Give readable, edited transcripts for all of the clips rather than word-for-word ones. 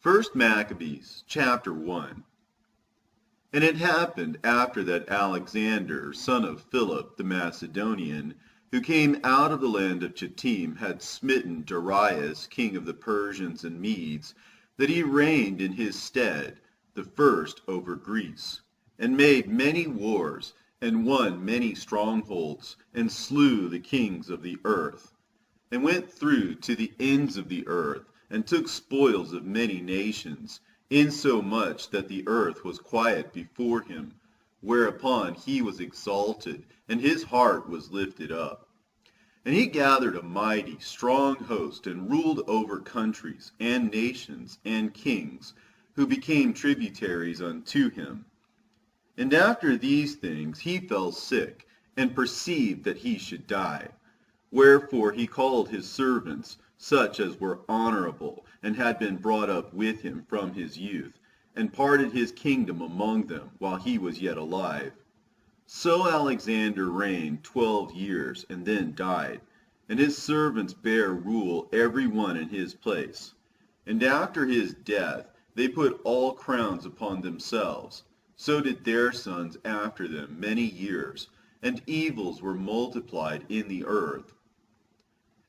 First Maccabees, chapter 1. And it happened after that Alexander, son of Philip the Macedonian, who came out of the land of Chittim, had smitten Darius, king of the Persians and Medes, that he reigned in his stead, the first over Greece, and made many wars, and won many strongholds, and slew the kings of the earth, and went through to the ends of the earth, and took spoils of many nations, insomuch that the earth was quiet before him, whereupon he was exalted, and his heart was lifted up. And he gathered a mighty, strong host, and ruled over countries, and nations, and kings, who became tributaries unto him. And after these things he fell sick, and perceived that he should die. Wherefore he called his servants, such as were honorable, and had been brought up with him from his youth, and parted his kingdom among them while he was yet alive. So Alexander reigned 12 years, and then died, and his servants bare rule every one in his place. And after his death they put all crowns upon themselves. So did their sons after them many years, and evils were multiplied in the earth.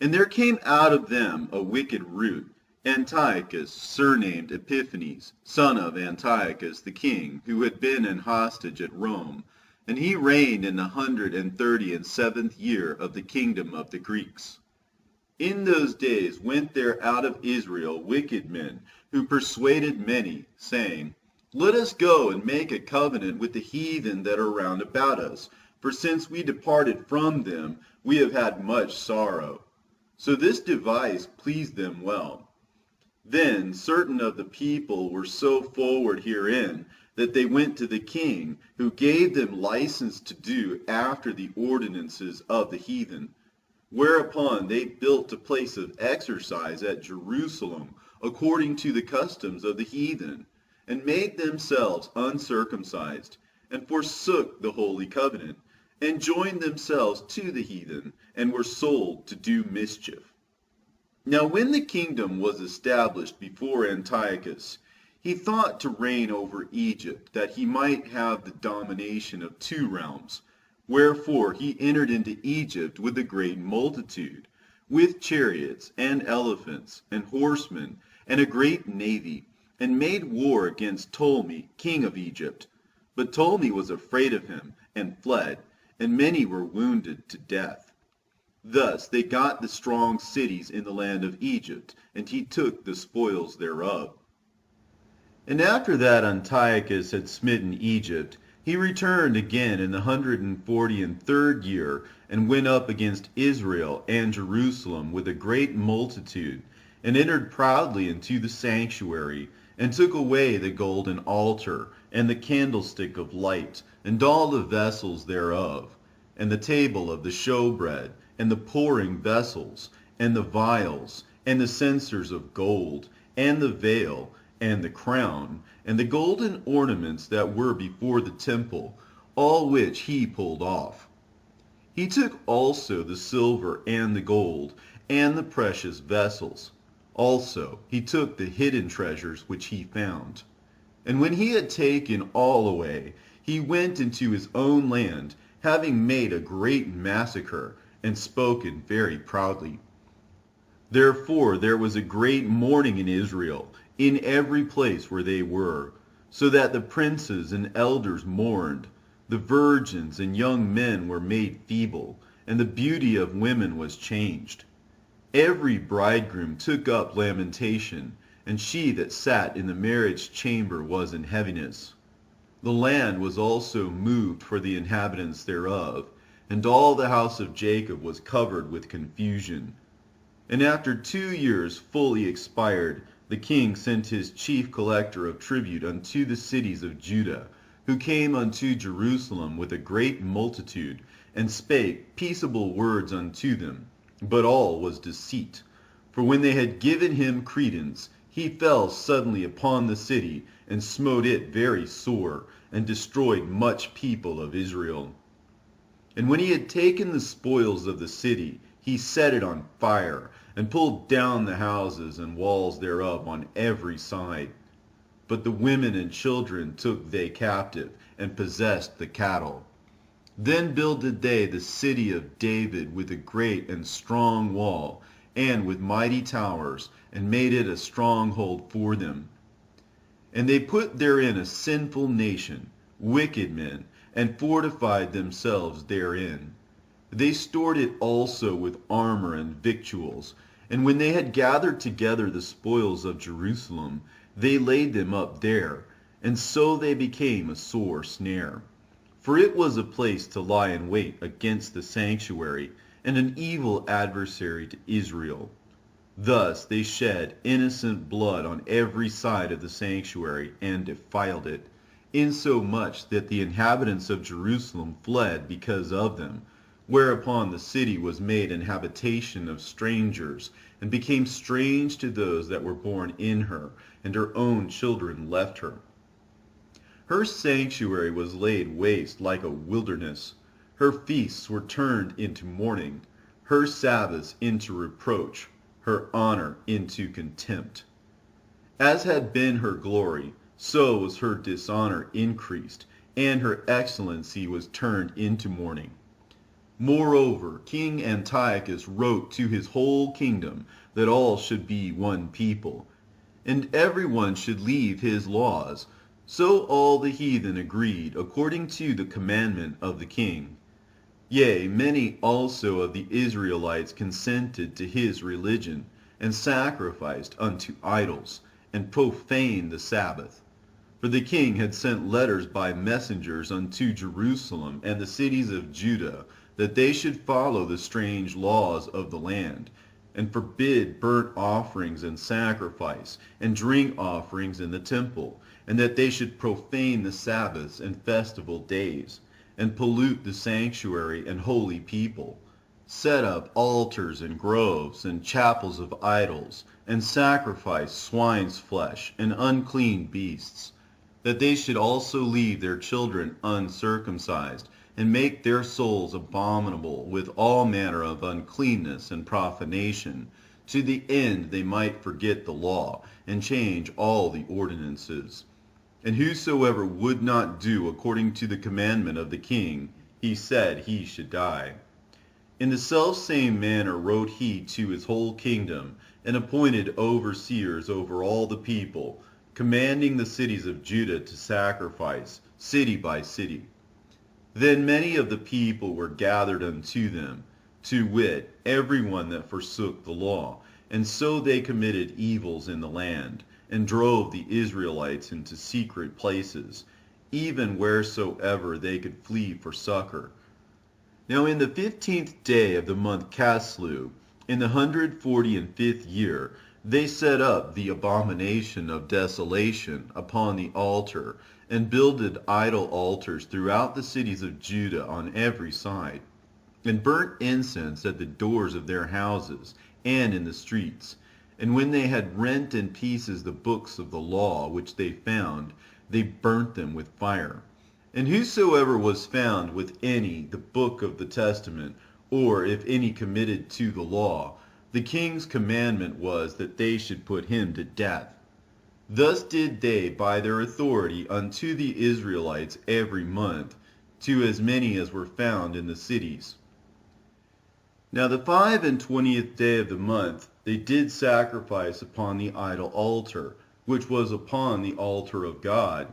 And there came out of them a wicked root, Antiochus, surnamed Epiphanes, son of Antiochus the king, who had been an hostage at Rome, and he reigned in the 137th year of the kingdom of the Greeks. In those days went there out of Israel wicked men, who persuaded many, saying, Let us go and make a covenant with the heathen that are round about us, for since we departed from them, we have had much sorrow. So this device pleased them well. Then certain of the people were so forward herein, that they went to the king, who gave them license to do after the ordinances of the heathen. Whereupon they built a place of exercise at Jerusalem, according to the customs of the heathen, and made themselves uncircumcised, and forsook the holy covenant, and joined themselves to the heathen, and were sold to do mischief. Now when the kingdom was established before Antiochus, he thought to reign over Egypt, that he might have the domination of 2 realms. Wherefore he entered into Egypt with a great multitude, with chariots, and elephants, and horsemen, and a great navy, and made war against Ptolemy, king of Egypt. But Ptolemy was afraid of him, and fled, and many were wounded to death. Thus they got the strong cities in the land of Egypt, and he took the spoils thereof. And after that Antiochus had smitten Egypt, he returned again in the 143rd year, and went up against Israel and Jerusalem with a great multitude, and entered proudly into the sanctuary, and took away the golden altar, and the candlestick of light, and all the vessels thereof, and the table of the showbread, and the pouring vessels, and the vials, and the censers of gold, and the veil, and the crown, and the golden ornaments that were before the temple, all which he pulled off. He took also the silver and the gold, and the precious vessels. Also he took the hidden treasures which he found. And when he had taken all away, he went into his own land, having made a great massacre, and spoken very proudly. Therefore there was a great mourning in Israel, in every place where they were, so that the princes and elders mourned. The virgins and young men were made feeble, and the beauty of women was changed. Every bridegroom took up lamentation, and she that sat in the marriage chamber was in heaviness. The land was also moved for the inhabitants thereof, and all the house of Jacob was covered with confusion. And after 2 years fully expired, the king sent his chief collector of tribute unto the cities of Judah, who came unto Jerusalem with a great multitude, and spake peaceable words unto them. But all was deceit. For when they had given him credence, he fell suddenly upon the city, and smote it very sore, and destroyed much people of Israel. And when he had taken the spoils of the city, he set it on fire, and pulled down the houses and walls thereof on every side. But the women and children took they captive, and possessed the cattle. Then builded they the city of David with a great and strong wall, and with mighty towers, and made it a stronghold for them. And they put therein a sinful nation, wicked men, and fortified themselves therein. They stored it also with armor and victuals. And when they had gathered together the spoils of Jerusalem, they laid them up there, and so they became a sore snare. For it was a place to lie in wait against the sanctuary, and an evil adversary to Israel. Thus they shed innocent blood on every side of the sanctuary, and defiled it, insomuch that the inhabitants of Jerusalem fled because of them, whereupon the city was made an habitation of strangers, and became strange to those that were born in her, and her own children left her. Her sanctuary was laid waste like a wilderness. Her feasts were turned into mourning, her Sabbaths into reproach, her honor into contempt. As had been her glory, so was her dishonor increased, and her excellency was turned into mourning. Moreover, King Antiochus wrote to his whole kingdom that all should be one people, and every one should leave his laws. So all the heathen agreed according to the commandment of the king. Yea, many also of the Israelites consented to his religion, and sacrificed unto idols, and profaned the Sabbath. For the king had sent letters by messengers unto Jerusalem and the cities of Judah, that they should follow the strange laws of the land, and forbid burnt offerings and sacrifice, and drink offerings in the temple, and that they should profane the Sabbaths and festival days, and pollute the sanctuary and holy people, set up altars and groves and chapels of idols, and sacrifice swine's flesh and unclean beasts, that they should also leave their children uncircumcised, and make their souls abominable with all manner of uncleanness and profanation, to the end they might forget the law, and change all the ordinances. And whosoever would not do according to the commandment of the king, he said he should die. In the selfsame manner wrote he to his whole kingdom, and appointed overseers over all the people, commanding the cities of Judah to sacrifice, city by city. Then many of the people were gathered unto them, to wit, every one that forsook the law, and so they committed evils in the land, and drove the Israelites into secret places, even wheresoever they could flee for succor. Now in the 15th day of the month Caslu, in the 145th year, they set up the abomination of desolation upon the altar, and builded idol altars throughout the cities of Judah on every side, and burnt incense at the doors of their houses, and in the streets. And when they had rent in pieces the books of the law which they found, they burnt them with fire. And whosoever was found with any the book of the testament, or if any committed to the law, the king's commandment was that they should put him to death. Thus did they by their authority unto the Israelites every month, to as many as were found in the cities. Now the 25th day of the month they did sacrifice upon the idol altar, which was upon the altar of God.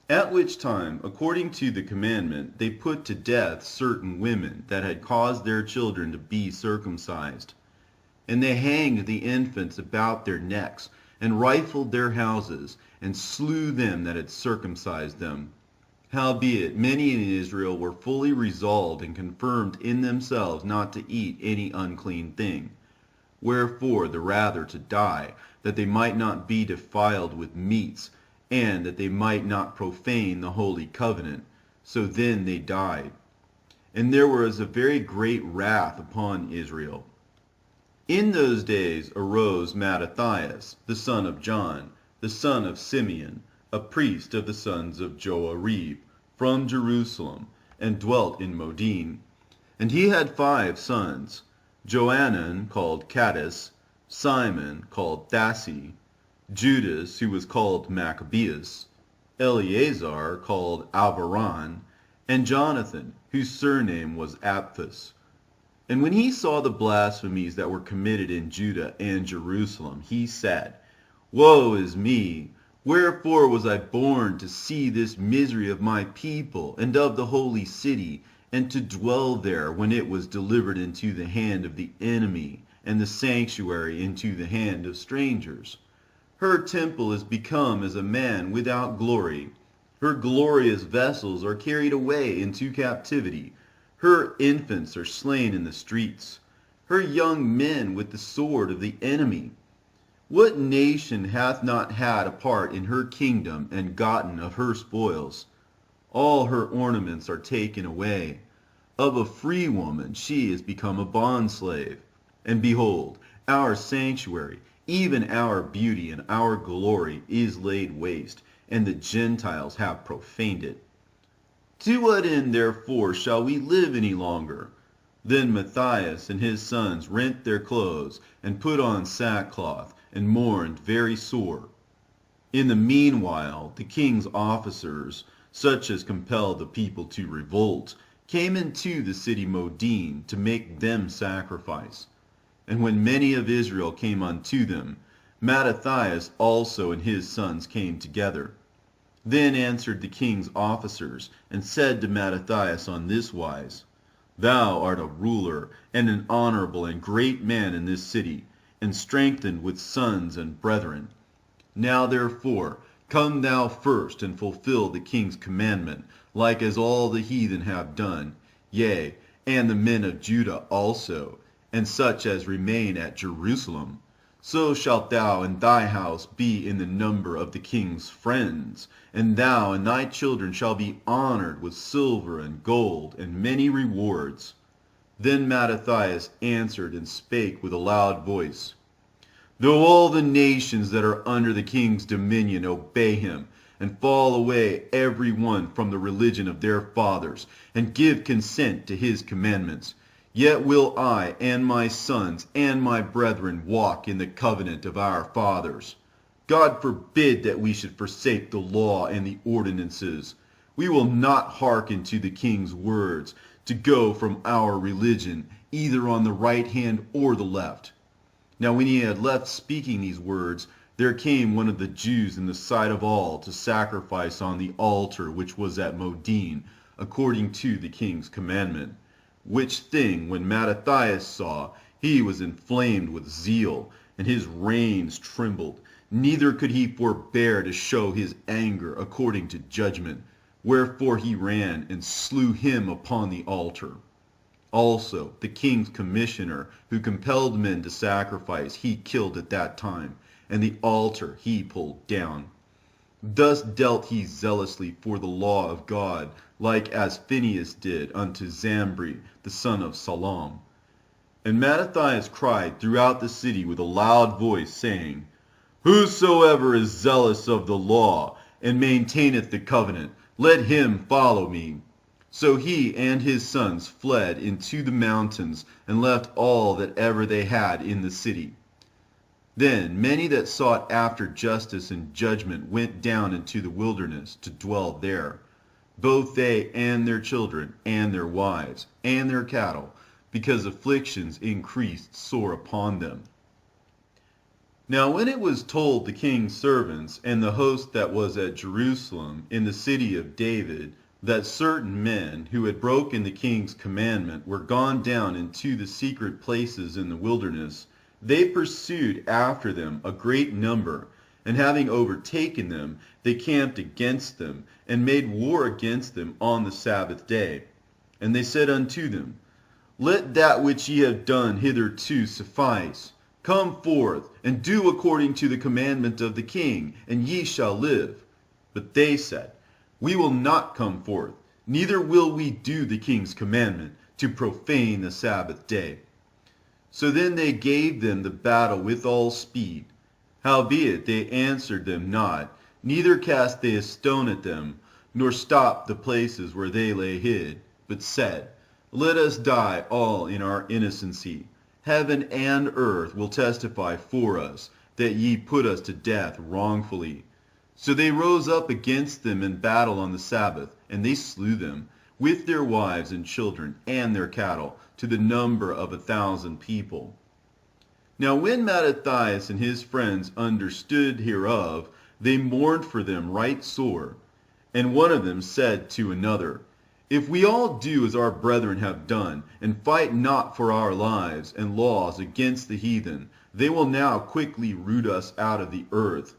At which time, according to the commandment, they put to death certain women that had caused their children to be circumcised. And they hanged the infants about their necks, and rifled their houses, and slew them that had circumcised them. Howbeit many in Israel were fully resolved and confirmed in themselves not to eat any unclean thing. Wherefore the rather to die, that they might not be defiled with meats, and that they might not profane the holy covenant. So then they died. And there was a very great wrath upon Israel. In those days arose Mattathias, the son of John, the son of Simeon, a priest of the sons of Joarib, from Jerusalem, and dwelt in Modin. And he had 5 sons, Johanan called Caddis, Simon, called Thassi, Judas, who was called Maccabeus, Eleazar, called Alvaran, and Jonathan, whose surname was Apphus. And when he saw the blasphemies that were committed in Judah and Jerusalem, he said, Woe is me! Wherefore was I born to see this misery of my people and of the holy city, and to dwell there when it was delivered into the hand of the enemy, and the sanctuary into the hand of strangers? Her temple is become as a man without glory. Her glorious vessels are carried away into captivity. Her infants are slain in the streets. Her young men with the sword of the enemy. What nation hath not had a part in her kingdom and gotten of her spoils? All her ornaments are taken away. Of a free woman she is become a bondslave. And behold, our sanctuary, even our beauty and our glory, is laid waste, and the Gentiles have profaned it. To what end therefore shall we live any longer? Then Matthias and his sons rent their clothes, and put on sackcloth, and mourned very sore. In the meanwhile the king's officers, such as compelled the people to revolt, came into the city Modin to make them sacrifice. And when many of Israel came unto them, Mattathias also and his sons came together. Then answered the king's officers, and said to Mattathias on this wise, Thou art a ruler, and an honorable and great man in this city, and strengthened with sons and brethren. Now therefore, come thou first, and fulfill the king's commandment, like as all the heathen have done, yea, and the men of Judah also, and such as remain at Jerusalem. So shalt thou and thy house be in the number of the king's friends, and thou and thy children shall be honored with silver and gold, and many rewards. Then Mattathias answered and spake with a loud voice, Though all the nations that are under the king's dominion obey him, and fall away every one from the religion of their fathers, and give consent to his commandments, yet will I and my sons and my brethren walk in the covenant of our fathers. God forbid that we should forsake the law and the ordinances. We will not hearken to the king's words, to go from our religion, either on the right hand or the left. Now when he had left speaking these words, there came one of the Jews in the sight of all to sacrifice on the altar which was at Modin, according to the king's commandment. Which thing when Mattathias saw, he was inflamed with zeal, and his reins trembled. Neither could he forbear to show his anger according to judgment. Wherefore he ran and slew him upon the altar. Also the king's commissioner, who compelled men to sacrifice, he killed at that time, and the altar he pulled down. Thus dealt he zealously for the law of God, like as Phinehas did unto Zambri the son of Salom. And Mattathias cried throughout the city with a loud voice, saying, Whosoever is zealous of the law, and maintaineth the covenant, let him follow me. So he and his sons fled into the mountains, and left all that ever they had in the city. Then many that sought after justice and judgment went down into the wilderness to dwell there, both they and their children, and their wives, and their cattle, because afflictions increased sore upon them. Now when it was told the king's servants and the host that was at Jerusalem in the city of David, that certain men who had broken the king's commandment were gone down into the secret places in the wilderness, they pursued after them a great number, and having overtaken them, they camped against them, and made war against them on the Sabbath day. And they said unto them, Let that which ye have done hitherto suffice. Come forth, and do according to the commandment of the king, and ye shall live. But they said, We will not come forth, neither will we do the king's commandment, to profane the Sabbath day. So then they gave them the battle with all speed. Howbeit they answered them not, neither cast they a stone at them, nor stopped the places where they lay hid, but said, Let us die all in our innocency. Heaven and earth will testify for us that ye put us to death wrongfully. So they rose up against them in battle on the Sabbath, and they slew them, with their wives and children and their cattle, to the number of 1,000 people. Now when Mattathias and his friends understood hereof, they mourned for them right sore. And one of them said to another, If we all do as our brethren have done, and fight not for our lives and laws against the heathen, they will now quickly root us out of the earth.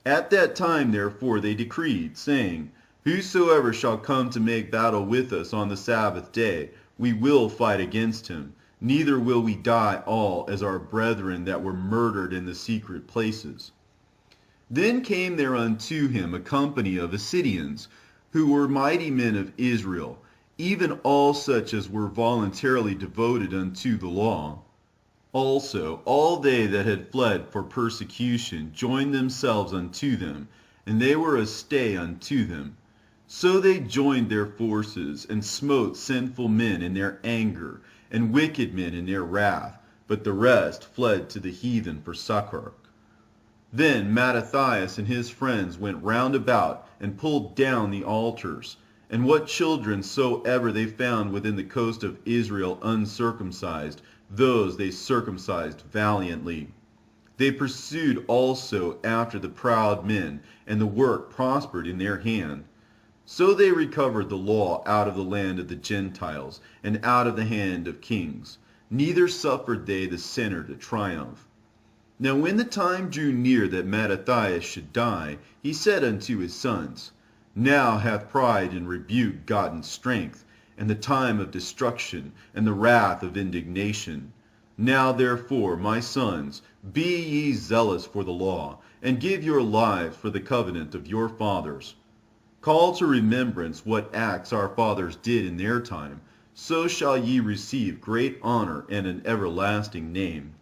At that time therefore they decreed, saying, Whosoever shall come to make battle with us on the Sabbath day, we will fight against him, neither will we die all as our brethren that were murdered in the secret places. Then came there unto him a company of Assyrians, who were mighty men of Israel, even all such as were voluntarily devoted unto the law. Also all they that had fled for persecution joined themselves unto them, and they were a stay unto them. So they joined their forces, and smote sinful men in their anger, and wicked men in their wrath, but the rest fled to the heathen for succor. Then Mattathias and his friends went round about, and pulled down the altars, and what children soever they found within the coast of Israel uncircumcised, those they circumcised valiantly. They pursued also after the proud men, and the work prospered in their hand. So they recovered the law out of the land of the Gentiles, and out of the hand of kings. Neither suffered they the sinner to triumph. Now when the time drew near that Mattathias should die, he said unto his sons, Now hath pride and rebuke gotten strength, and the time of destruction, and the wrath of indignation. Now therefore, my sons, be ye zealous for the law, and give your lives for the covenant of your fathers. Call to remembrance what acts our fathers did in their time, so shall ye receive great honor and an everlasting name.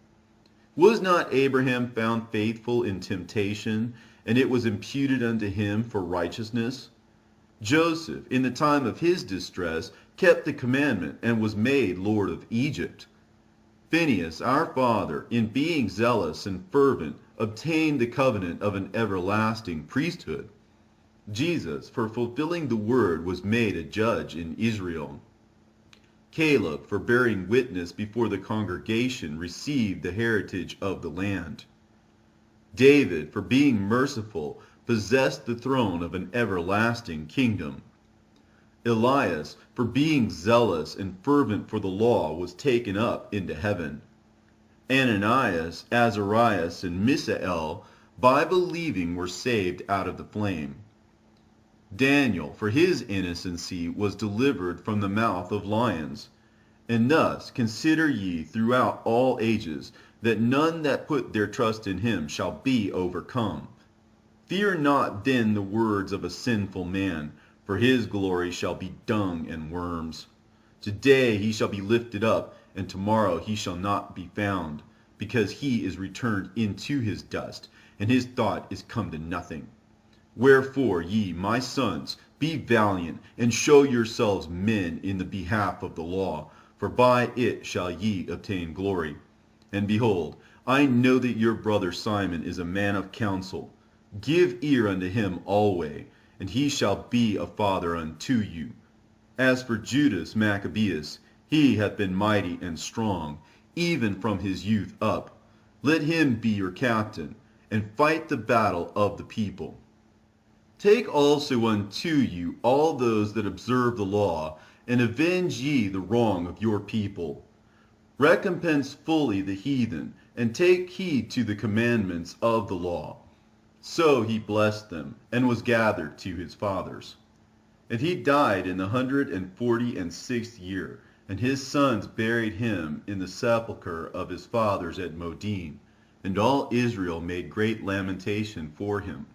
Was not Abraham found faithful in temptation, and it was imputed unto him for righteousness? Joseph, in the time of his distress, kept the commandment, and was made Lord of Egypt. Phinehas, our father, in being zealous and fervent, obtained the covenant of an everlasting priesthood. Jesus, for fulfilling the word, was made a judge in Israel. Caleb, for bearing witness before the congregation, received the heritage of the land. David, for being merciful, possessed the throne of an everlasting kingdom. Elias, for being zealous and fervent for the law, was taken up into heaven. Ananias, Azarias, and Misael, by believing, were saved out of the flame. Daniel, for his innocency, was delivered from the mouth of lions. And thus consider ye throughout all ages, that none that put their trust in him shall be overcome. Fear not then the words of a sinful man, for his glory shall be dung and worms. Today he shall be lifted up, and tomorrow he shall not be found, because he is returned into his dust, and his thought is come to nothing. Wherefore, ye, my sons, be valiant, and show yourselves men in the behalf of the law, for by it shall ye obtain glory. And behold, I know that your brother Simon is a man of counsel. Give ear unto him alway, and he shall be a father unto you. As for Judas Maccabeus, he hath been mighty and strong, even from his youth up. Let him be your captain, and fight the battle of the people. Take also unto you all those that observe the law, and avenge ye the wrong of your people. Recompense fully the heathen, and take heed to the commandments of the law. So he blessed them, and was gathered to his fathers. And he died in the 146th year, and his sons buried him in the sepulchre of his fathers at Modin, and all Israel made great lamentation for him.